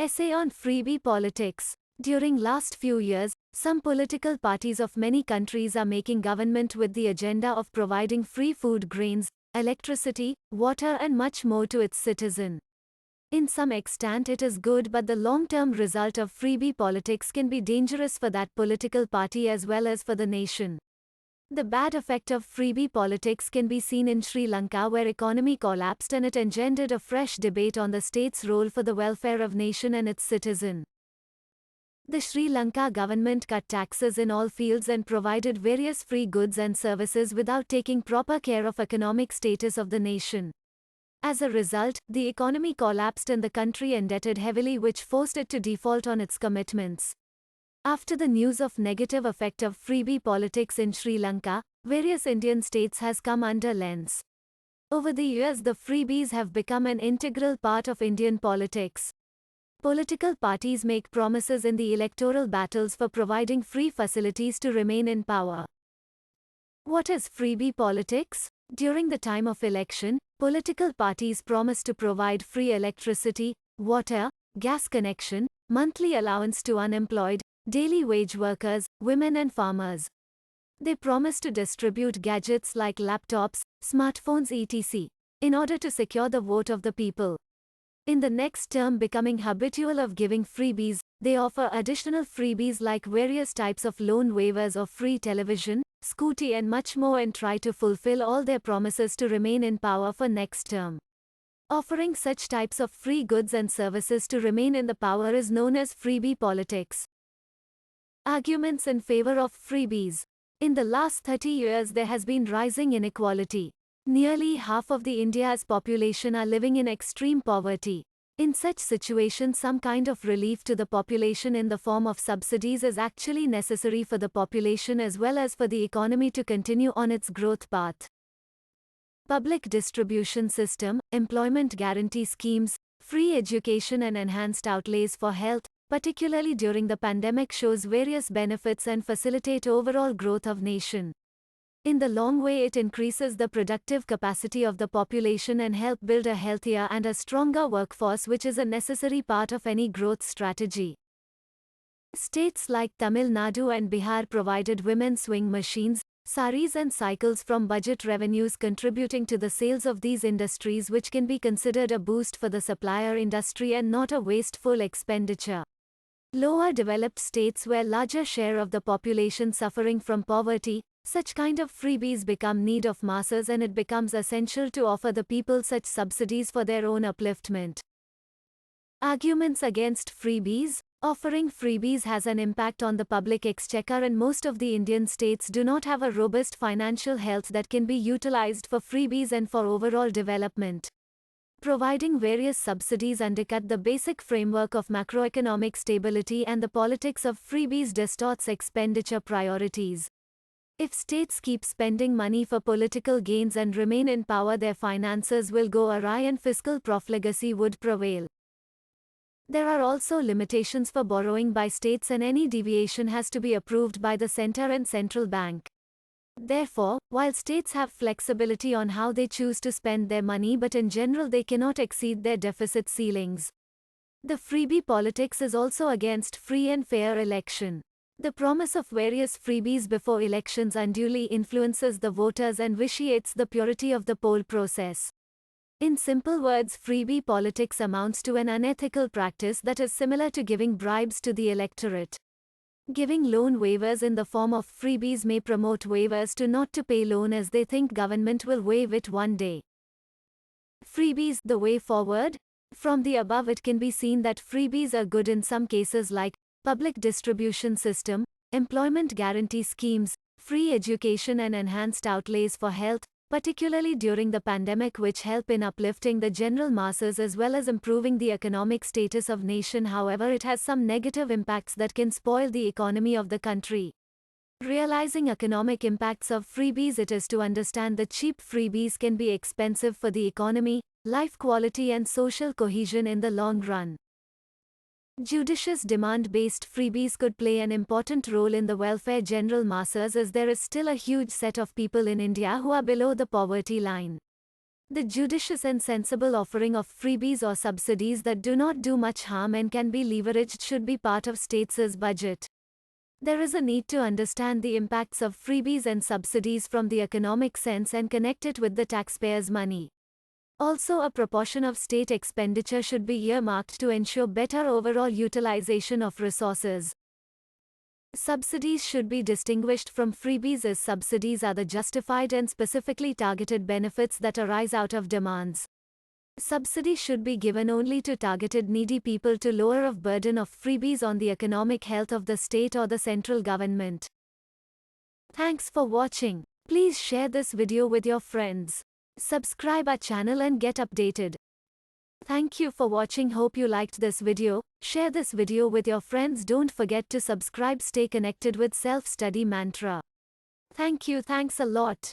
Essay on freebie politics. During last few years, some political parties of many countries are making government with the agenda of providing free food, grains, electricity, water and much more to its citizen. In some extent it is good, but the long-term result of freebie politics can be dangerous for that political party as well as for the nation. The bad effect of freebie politics can be seen in Sri Lanka, where economy collapsed and it engendered a fresh debate on the state's role for the welfare of nation and its citizen. The Sri Lanka government cut taxes in all fields and provided various free goods and services without taking proper care of economic status of the nation. As a result, the economy collapsed and the country indebted heavily, which forced it to default on its commitments. After the news of negative effect of freebie politics in Sri Lanka, various Indian states has come under lens. Over the years, the freebies have become an integral part of Indian politics. Political parties make promises in the electoral battles for providing free facilities to remain in power. What is freebie politics? During the time of election, political parties promise to provide free electricity, water, gas connection, monthly allowance to unemployed, daily wage workers, women and farmers. They promise to distribute gadgets like laptops, smartphones etc. in order to secure the vote of the people. In the next term, becoming habitual of giving freebies, they offer additional freebies like various types of loan waivers or free television, scooty and much more, and try to fulfill all their promises to remain in power for next term. Offering such types of free goods and services to remain in the power is known as freebie politics. Arguments in favor of freebies. In the last 30 years there has been rising inequality. Nearly half of the India's population are living in extreme poverty. In such situations, some kind of relief to the population in the form of subsidies is actually necessary for the population as well as for the economy to continue on its growth path. Public distribution system, employment guarantee schemes, free education and enhanced outlays for health, particularly during the pandemic, shows various benefits and facilitate overall growth of nation. In the long way, it increases the productive capacity of the population and help build a healthier and a stronger workforce, which is a necessary part of any growth strategy. States like Tamil Nadu and Bihar provided women sewing machines, saris and cycles from budget revenues, contributing to the sales of these industries, which can be considered a boost for the supplier industry and not a wasteful expenditure. Lower developed states, where larger share of the population suffering from poverty, such kind of freebies become need of masses and it becomes essential to offer the people such subsidies for their own upliftment. Arguments against freebies. Offering freebies has an impact on the public exchequer, and most of the Indian states do not have a robust financial health that can be utilized for freebies and for overall development. Providing various subsidies undercut the basic framework of macroeconomic stability, and the politics of freebies distorts expenditure priorities. If states keep spending money for political gains and remain in power, their finances will go awry and fiscal profligacy would prevail. There are also limitations for borrowing by states, and any deviation has to be approved by the center and central bank. Therefore, while states have flexibility on how they choose to spend their money, but in general they cannot exceed their deficit ceilings. The freebie politics is also against free and fair election. The promise of various freebies before elections unduly influences the voters and vitiates the purity of the poll process. In simple words, freebie politics amounts to an unethical practice that is similar to giving bribes to the electorate. Giving loan waivers in the form of freebies may promote waivers to not to pay loan, as they think government will waive it one day. Freebies, the way forward? From the above it can be seen that freebies are good in some cases, like public distribution system, employment guarantee schemes, free education and enhanced outlays for health, particularly during the pandemic, which help in uplifting the general masses as well as improving the economic status of nation. However, it has some negative impacts that can spoil the economy of the country. Realizing economic impacts of freebies, it is to understand that cheap freebies can be expensive for the economy, life quality and social cohesion in the long run. Judicious demand-based freebies could play an important role in the welfare general masses, as there is still a huge set of people in India who are below the poverty line. The judicious and sensible offering of freebies or subsidies that do not do much harm and can be leveraged should be part of states' budget. There is a need to understand the impacts of freebies and subsidies from the economic sense and connect it with the taxpayers' money. Also, a proportion of state expenditure should be earmarked to ensure better overall utilization of resources. Subsidies should be distinguished from freebies, as subsidies are the justified and specifically targeted benefits that arise out of demands. Subsidy should be given only to targeted needy people to lower of burden of freebies on the economic health of the state or the central government. Thanks for watching. Please share this video with your friends. Subscribe our channel and get updated. Thank you for watching. Hope you liked this video. Share this video with your friends. Don't forget to subscribe. Stay connected with Self-Study Mantra. Thank you. Thanks a lot.